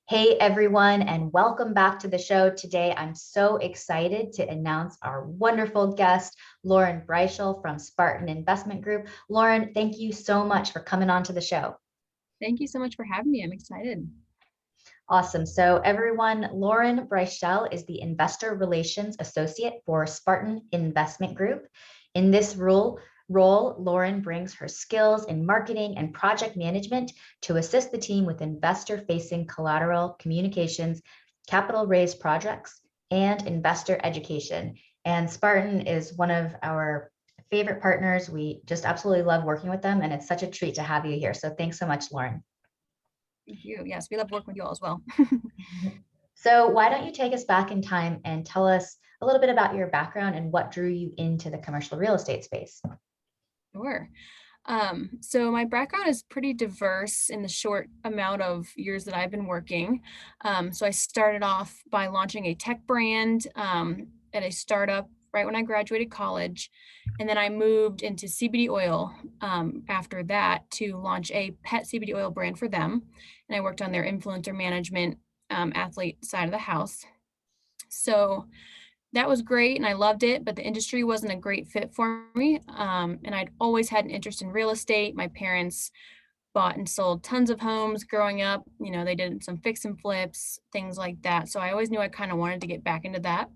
Hey everyone, and welcome back to the show. Today, I'm so excited to announce our wonderful guest, Lauren Brychell from Spartan Investment Group. Lauren, thank you so much for coming on to the show. Thank you so much for having me. I'm excited. Awesome. So, everyone, Lauren Brychell is the Investor Relations Associate for Spartan Investment Group. In this role, Lauren brings her skills in marketing and project management to assist the team with investor-facing collateral communications, capital raise projects, and investor education. And Spartan is one of our favorite partners. We just absolutely love working with them, and it's such a treat to have you here. So, thanks so much, Lauren. Thank you. Yes, we love working with you all as well. So, why don't you take us back in time and tell us a little bit about your background and what drew you into the commercial real estate space? Sure. So my background is pretty diverse in the short amount of years that I've been working. So I started off by launching a tech brand at a startup right when I graduated college. And then I moved into CBD oil after that to launch a pet CBD oil brand for them. And I worked on their influencer management athlete side of the house. So that was great and I loved it, but the industry wasn't a great fit for me. And I'd always had an interest in real estate. My parents bought and sold tons of homes growing up. You know, they did some fix and flips, things like that. So I always knew I kind of wanted to get back into that.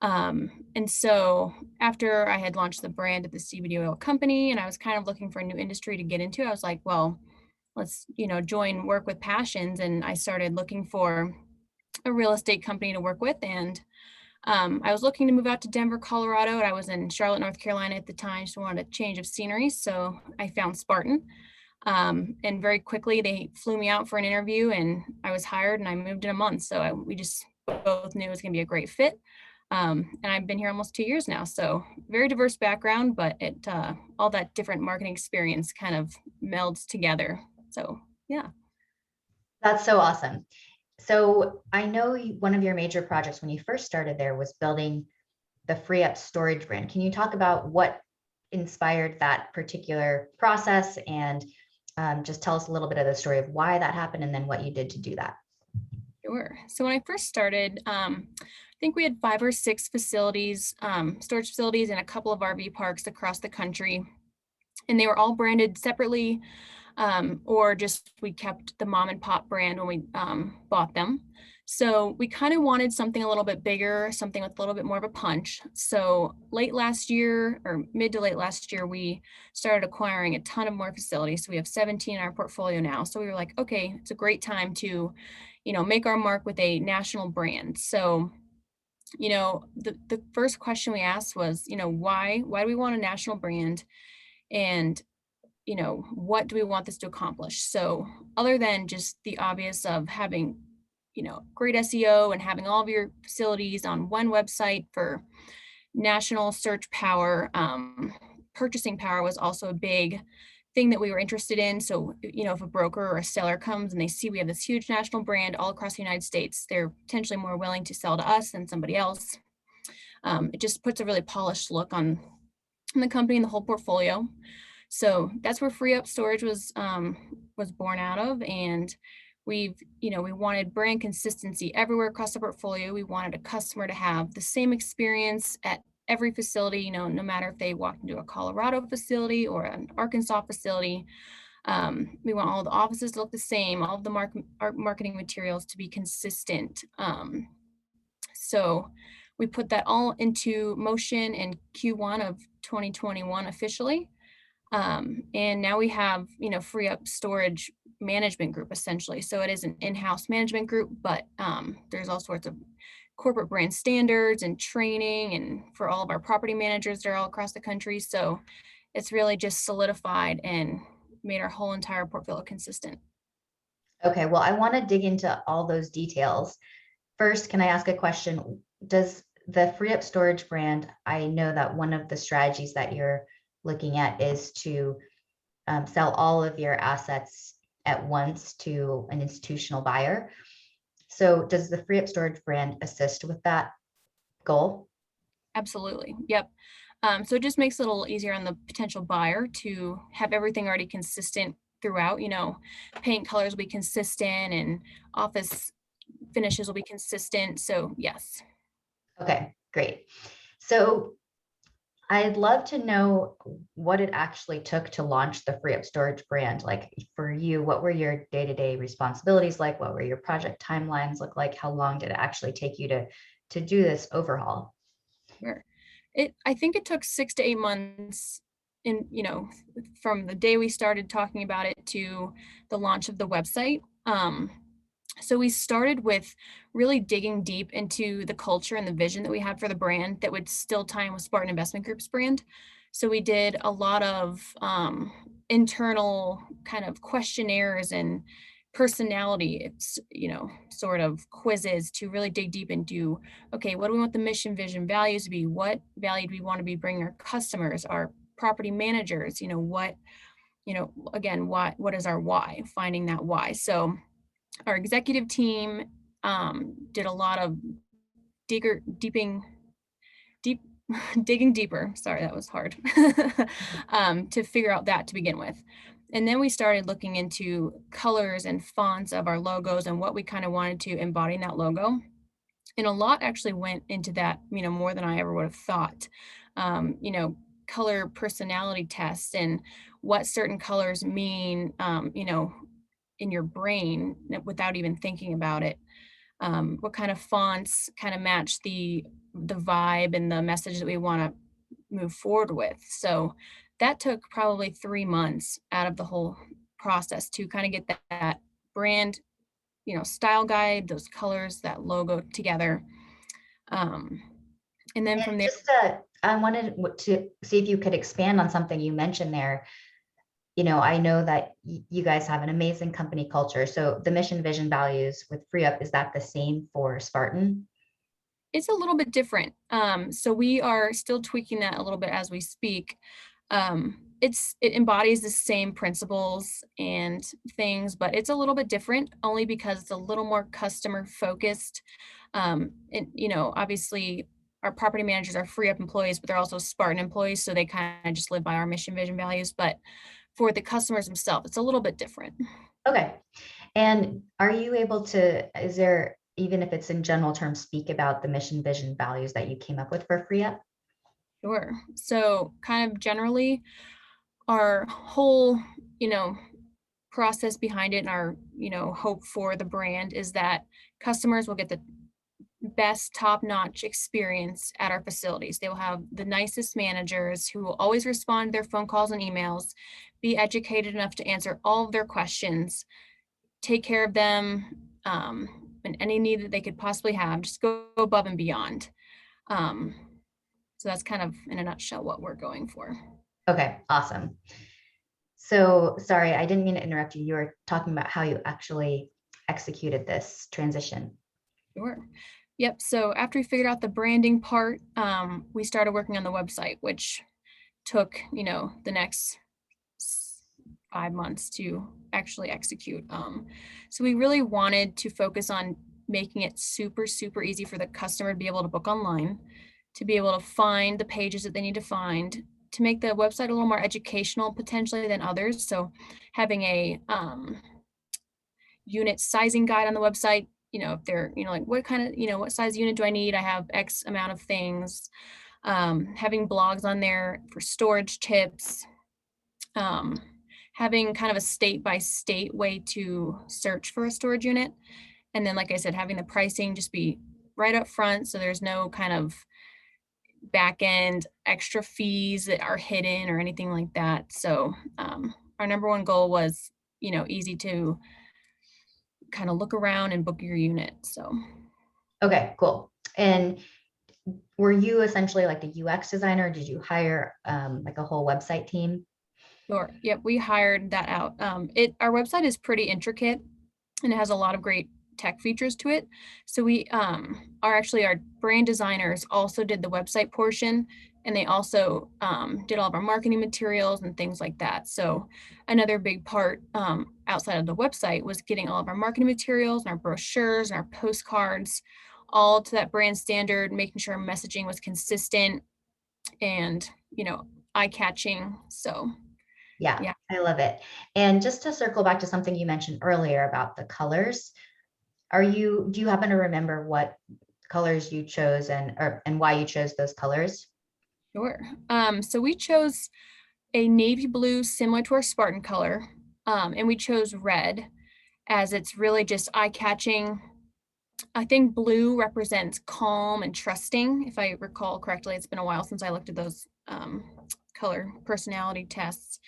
And so after I had launched the brand at the CBD oil company and I was kind of looking for a new industry to get into, I was like, well, let's, join Work with Passions. And I started looking for a real estate company to work with. And I was looking to move out to Denver, Colorado, and I was in Charlotte, North Carolina at the time. Just wanted a change of scenery. So I found Spartan. And very quickly they flew me out for an interview and I was hired and I moved in a month. So we just both knew it was going to be a great fit. And I've been here almost 2 years now. So very diverse background, but all that different marketing experience kind of melds together. So yeah. That's so awesome. So, I know one of your major projects when you first started there was building the free up storage brand. Can you talk about what inspired that particular process and just tell us a little bit of the story of why that happened and then what you did to do that? Sure. So when I first started, I think we had 5 or 6 facilities, storage facilities, and a couple of RV parks across the country. And they were all branded separately, or just we kept the mom and pop brand when we bought them. So we kind of wanted something a little bit bigger, something with a little bit more of a punch. So late last year or mid to late last year, we started acquiring a ton of more facilities. So we have 17 in our portfolio now. So we were like, okay, it's a great time to, make our mark with a national brand. So, the first question we asked was, why do we want a national brand? And what do we want this to accomplish? So other than just the obvious of having, great SEO and having all of your facilities on one website for national search power, purchasing power was also a big thing that we were interested in. So, if a broker or a seller comes and they see we have this huge national brand all across the United States, they're potentially more willing to sell to us than somebody else. It just puts a really polished look on the company and the whole portfolio. So that's where Free Up Storage was born out of. And we wanted brand consistency everywhere across the portfolio. We wanted a customer to have the same experience at every facility, no matter if they walked into a Colorado facility or an Arkansas facility. We want all the offices to look the same, all of the marketing materials to be consistent. So we put that all into motion in Q1 of 2021 officially. And now we have, Free Up Storage Management Group essentially. So it is an in-house management group, but there's all sorts of corporate brand standards and training and for all of our property managers that are all across the country. So it's really just solidified and made our whole entire portfolio consistent. Okay, well, I want to dig into all those details. First, can I ask a question? Does the free up storage brand, I know that one of the strategies that you're looking at is to sell all of your assets at once to an institutional buyer. So does the free up storage brand assist with that goal? Absolutely. Yep. So it just makes it a little easier on the potential buyer to have everything already consistent throughout, paint colors will be consistent and office finishes will be consistent. So yes. Okay, great. So I'd love to know what it actually took to launch the Free Up Storage brand. Like for you, what were your day-to-day responsibilities like? What were your project timelines look like? How long did it actually take you to do this overhaul? Sure. I think it took 6 to 8 months in, from the day we started talking about it to the launch of the website. So we started with really digging deep into the culture and the vision that we had for the brand that would still tie in with Spartan Investment Group's brand. So we did a lot of internal kind of questionnaires and personality, sort of quizzes to really dig deep into, okay, what do we want the mission, vision, values to be? What value do we want to be bringing our customers, our property managers? Again, what is our why? Finding that why. So our executive team did a lot of deeping, deep, digging deeper. Sorry, that was hard. To figure out that to begin with. And then we started looking into colors and fonts of our logos and what we kind of wanted to embody in that logo. And a lot actually went into that, more than I ever would have thought. Color personality tests and what certain colors mean, in your brain without even thinking about it. What kind of fonts kind of match the vibe and the message that we want to move forward with. So that took probably 3 months out of the whole process to kind of get that brand, style guide, those colors, that logo together. Um, and then from And there, just I wanted to see if you could expand on something you mentioned there. I know that you guys have an amazing company culture. So the mission, vision, values with Free Up, is that the same for Spartan? it's a little bit different. So we are still tweaking that a little bit as we speak. It embodies the same principles and things, but it's a little bit different only because it's a little more customer focused. And obviously our property managers are Free Up employees, but they're also Spartan employees, so they kind of just live by our mission, vision, values. But for the customers themselves, it's a little bit different. Okay. And are you able to, is there, even if it's in general terms, speak about the mission, vision, values that you came up with for Free Up? Sure. So kind of generally, our whole, process behind it and our, hope for the brand is that customers will get the best top-notch experience at our facilities. They will have the nicest managers who will always respond to their phone calls and emails, be educated enough to answer all of their questions, take care of them, and any need that they could possibly have, just go above and beyond. Um, so that's kind of in a nutshell what we're going for. Okay, awesome. So sorry, I didn't mean to interrupt you. You were talking about how you actually executed this transition. Sure. Yep. So after we figured out the branding part, we started working on the website, which took, the next 5 months to actually execute. So we really wanted to focus on making it super, super easy for the customer to be able to book online, to be able to find the pages that they need to find, to make the website a little more educational potentially than others. So having a unit sizing guide on the website, if they're, like what kind of, what size unit do I need? I have X amount of things. Having blogs on there for storage tips, having kind of a state by state way to search for a storage unit. And then, like I said, having the pricing just be right up front. So there's no kind of back end extra fees that are hidden or anything like that. So our number one goal was, easy to kind of look around and book your unit. So Okay, cool. And were you essentially like the UX designer? Did you hire like a whole website team? sure. Yep, we hired that out. Our website is pretty intricate and it has a lot of great tech features to it. So we our brand designers also did the website portion, and they also did all of our marketing materials and things like that. So another big part outside of the website was getting all of our marketing materials and our brochures and our postcards all to that brand standard, making sure our messaging was consistent and eye-catching. So Yeah, Yeah, I love it. And just to circle back to something you mentioned earlier about the colors, do you happen to remember what colors you chose and why you chose those colors? sure. So we chose a navy blue similar to our Spartan color, and we chose red as it's really just eye-catching. I think blue represents calm and trusting. If I recall correctly, it's been a while since I looked at those color personality tests.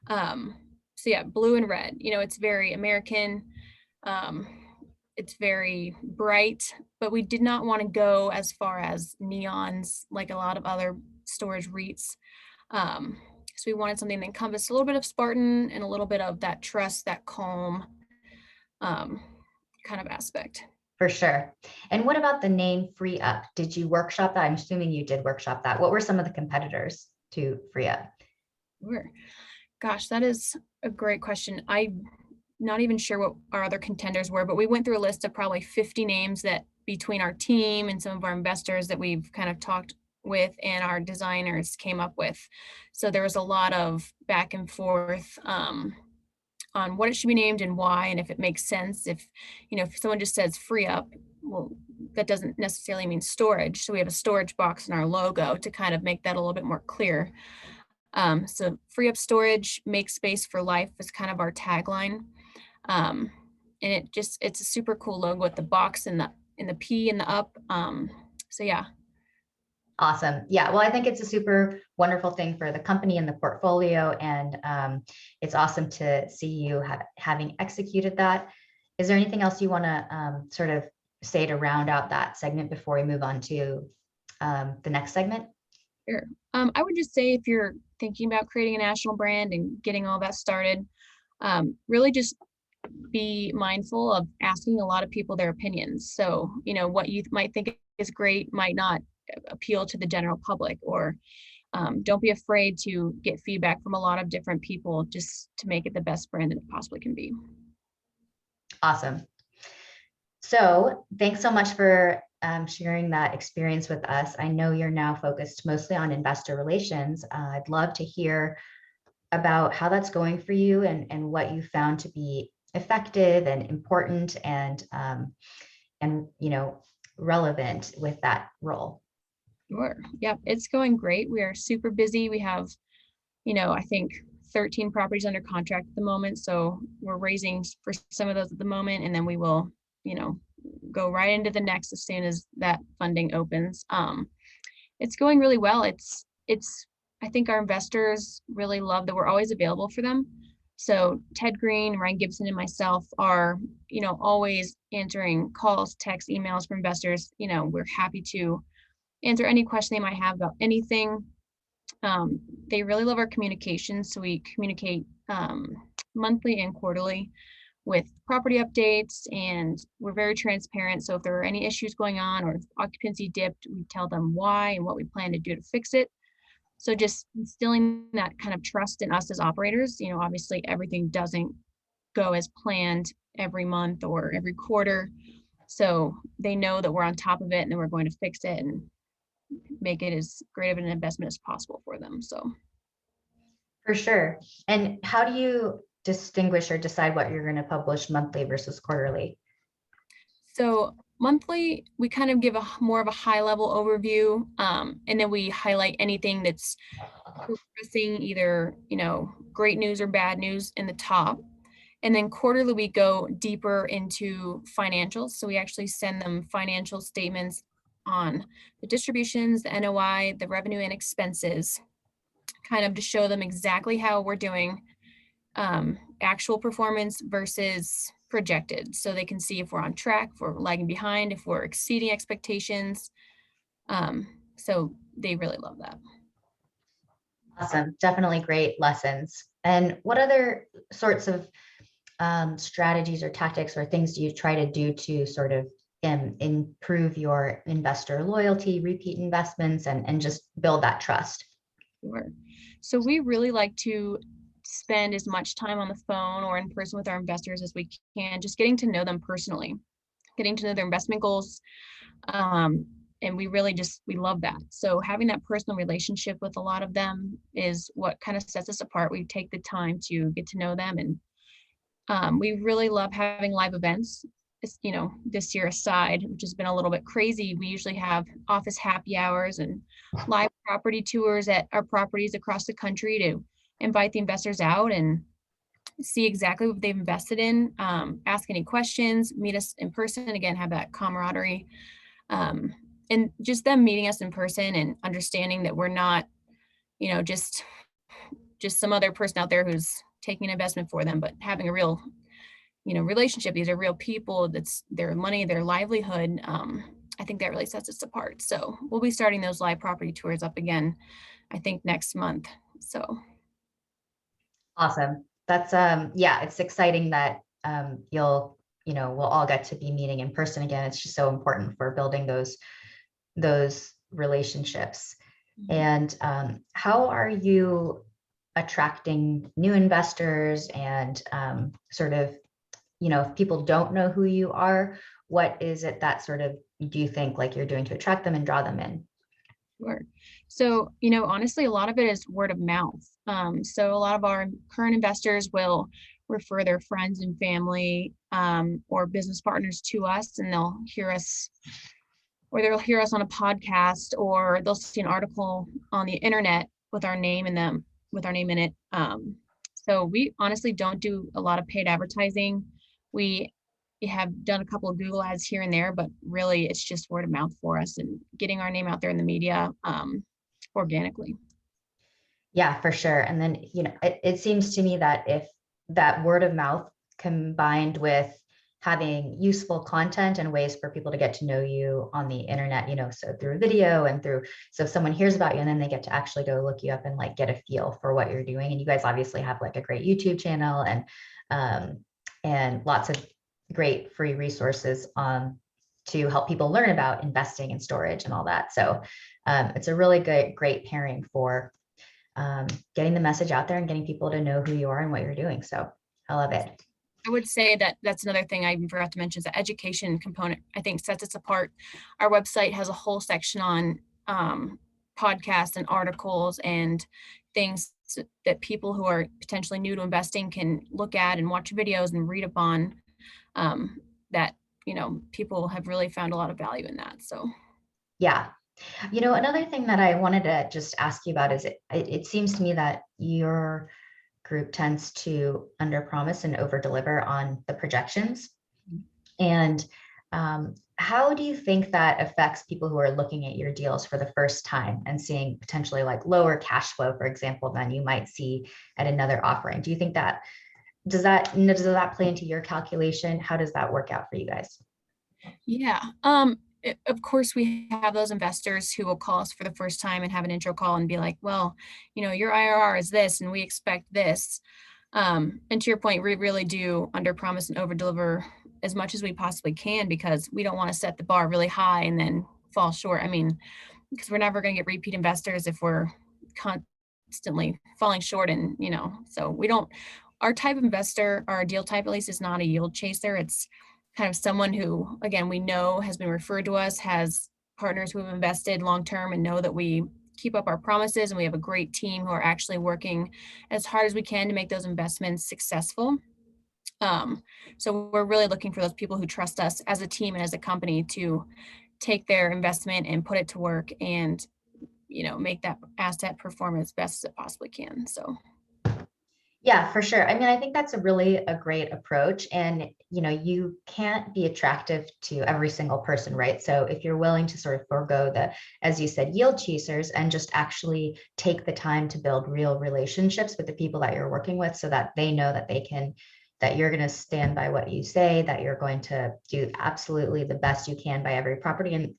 Um, so yeah, blue and red. It's very American. Um, it's very bright, but we did not want to go as far as neons like a lot of other storage REITs. Um, so we wanted something that encompassed a little bit of Spartan and a little bit of that trust, that calm um, kind of aspect. For sure. And what about the name Free Up? Did you workshop that? I'm assuming you did workshop that. What were some of the competitors to Free Up? Sure. Gosh, that is a great question. I'm not even sure what our other contenders were, but we went through a list of probably 50 names that between our team and some of our investors that we've kind of talked with and our designers came up with. So there was a lot of back and forth on what it should be named and why, and if it makes sense. If someone just says free up, well, that doesn't necessarily mean storage. So we have a storage box in our logo to kind of make that a little bit more clear. So free up storage, make space for life is kind of our tagline. Um, and it's a super cool logo with the box and the P and the up. So yeah, Awesome. Yeah. Well, I think it's a super wonderful thing for the company and the portfolio. And it's awesome to see you having executed that. Is there anything else you want to sort of say to round out that segment before we move on to the next segment? sure. I would just say if you're thinking about creating a national brand and getting all that started, really just be mindful of asking a lot of people their opinions. So, what you might think is great might not appeal to the general public, or don't be afraid to get feedback from a lot of different people just to make it the best brand that it possibly can be. Awesome. So thanks so much for sharing that experience with us. I know you're now focused mostly on investor relations. I'd love to hear about how that's going for you and what you found to be effective and important and relevant with that role. Sure. Yeah, it's going great. We are super busy. We have, I think 13 properties under contract at the moment. So we're raising for some of those at the moment, and then we will, you know, go right into the next as soon as that funding opens. It's going really well. It's I think our investors really love that we're always available for them. So Ted Green, Ryan Gibson, and myself are, always answering calls, texts, emails from investors. We're happy to answer any question they might have about anything. They really love our communication. So we communicate monthly and quarterly with property updates, and we're very transparent. So if there are any issues going on or if occupancy dipped, we tell them why and what we plan to do to fix it. So just instilling that kind of trust in us as operators. Obviously everything doesn't go as planned every month or every quarter. So they know that we're on top of it and that we're going to fix it and make it as great of an investment as possible for them. So For sure. And how do you distinguish or decide what you're going to publish monthly versus quarterly? So monthly, we kind of give a more of a high level overview, and then we highlight anything that's progressing, either great news or bad news in the top. And then quarterly, we go deeper into financials. So we actually send them financial statements on the distributions, the NOI, the revenue and expenses, kind of to show them exactly how we're doing, actual performance versus projected. So they can see if we're on track, if we're lagging behind, if we're exceeding expectations. So they really love that. Awesome. Definitely great lessons. And what other sorts of strategies or tactics or things do you try to do to sort of improve your investor loyalty, repeat investments, and just build that trust? Sure. So we really like to spend as much time on the phone or in person with our investors as we can, just getting to know them personally, getting to know their investment goals, and we really we love that. So having that personal relationship with a lot of them is what kind of sets us apart. We take the time to get to know them, and we really love having live events. This year aside, which has been a little bit crazy, we usually have office happy hours and live property tours at our properties across the country to invite the investors out and see exactly what they've invested in, ask any questions, meet us in person, again, have that camaraderie. Um, and just them meeting us in person and understanding that we're not, just some other person out there who's taking an investment for them, but having a real, relationship. These are real people. That's their money, their livelihood. I think that really sets us apart. So we'll be starting those live property tours up again, I think next month. So Awesome. That's yeah, it's exciting that we'll all get to be meeting in person again. It's just so important for building those relationships. And how are you attracting new investors and sort of, if people don't know who you are, what is it that sort of do you think like you're doing to attract them and draw them in? Sure. So, honestly, a lot of it is word of mouth. So a lot of our current investors will refer their friends and family or business partners to us, and they'll hear us on a podcast, or they'll see an article on the internet with our name in them, with our name in it. So we honestly don't do a lot of paid advertising. We have done a couple of Google ads here and there, but really it's just word of mouth for us and getting our name out there in the media organically. Yeah, for sure. And then, it seems to me that if that word of mouth combined with having useful content and ways for people to get to know you on the internet, so through video and so if someone hears about you and then they get to actually go look you up and like get a feel for what you're doing. And you guys obviously have like a great YouTube channel and lots of great free resources to help people learn about investing and storage and all that. So it's a really great pairing for getting the message out there and getting people to know who you are and what you're doing. So I love it. I would say that that's another thing I forgot to mention is the education component, I think, sets us apart. Our website has a whole section on podcasts and articles and things that people who are potentially new to investing can look at and watch videos and read upon that, people have really found a lot of value in that. So, yeah. Another thing that I wanted to just ask you about is it seems to me that your group tends to underpromise and overdeliver on the projections. And how do you think that affects people who are looking at your deals for the first time and seeing potentially like lower cash flow, for example, than you might see at another offering? Do you think that does that play into your calculation? How does that work out for you guys? yeah. Of course, we have those investors who will call us for the first time and have an intro call and be like, well, your IRR is this, and we expect this. And to your point, we really do underpromise and overdeliver as much as we possibly can, because we don't want to set the bar really high and then fall short. I mean, because we're never going to get repeat investors if we're constantly falling short. And, so we don't, our type of investor, our deal type at least, is not a yield chaser. It's kind of someone who, again, we know has been referred to us, has partners who have invested long-term and know that we keep up our promises, and we have a great team who are actually working as hard as we can to make those investments successful. So we're really looking for those people who trust us as a team and as a company to take their investment and put it to work and, make that asset perform as best as it possibly can. So. Yeah, for sure. I mean, I think that's a great approach. And, you can't be attractive to every single person, right? So if you're willing to sort of forego as you said, yield chasers and just actually take the time to build real relationships with the people that you're working with so that they know that that you're going to stand by what you say, that you're going to do absolutely the best you can by every property and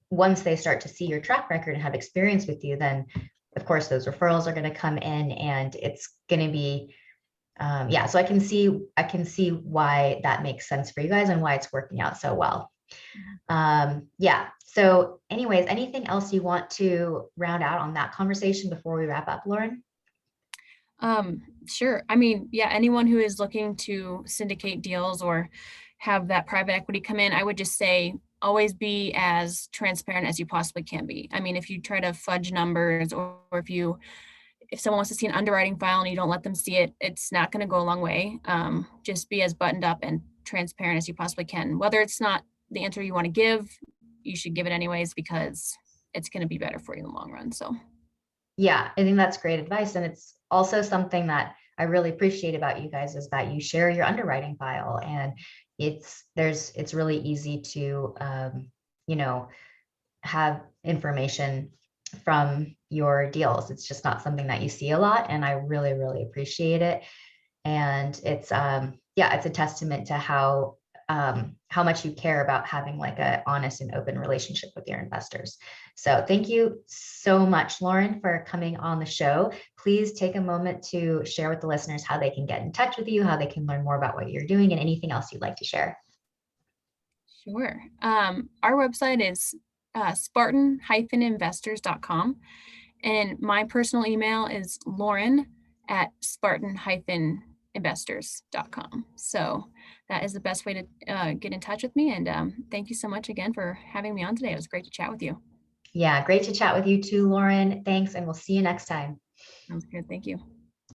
once they start to see your track record and have experience with you, then of course those referrals are going to come in and it's going to be so I can see why that makes sense for you guys and why it's working out so well. So anyways, anything else you want to round out on that conversation before we wrap up, Lauren? Sure. I mean, yeah, anyone who is looking to syndicate deals or have that private equity come in, I would just say, always be as transparent as you possibly can be. I mean, if you try to fudge numbers, or if someone wants to see an underwriting file and you don't let them see it, it's not going to go a long way. Just be as buttoned up and transparent as you possibly can. Whether it's not the answer you want to give, you should give it anyways, because it's going to be better for you in the long run. So Yeah, I think that's great advice. And it's also something that I really appreciate about you guys is that you share your underwriting file, and it's really easy to you know, have information from your deals. It's just not something that you see a lot. And I really, really appreciate it. And it's yeah, it's a testament to how much you care about having like a honest and open relationship with your investors. So thank you so much, Lauren, for coming on the show. Please take a moment to share with the listeners how they can get in touch with you, how they can learn more about what you're doing, and anything else you'd like to share. sure. Our website is spartan-investors.com. And my personal email is lauren@spartan-investors.com. So that is the best way to get in touch with me. And thank you so much again for having me on today. It was great to chat with you. Yeah, great to chat with you too, Lauren. Thanks, and we'll see you next time. Sounds good. Thank you.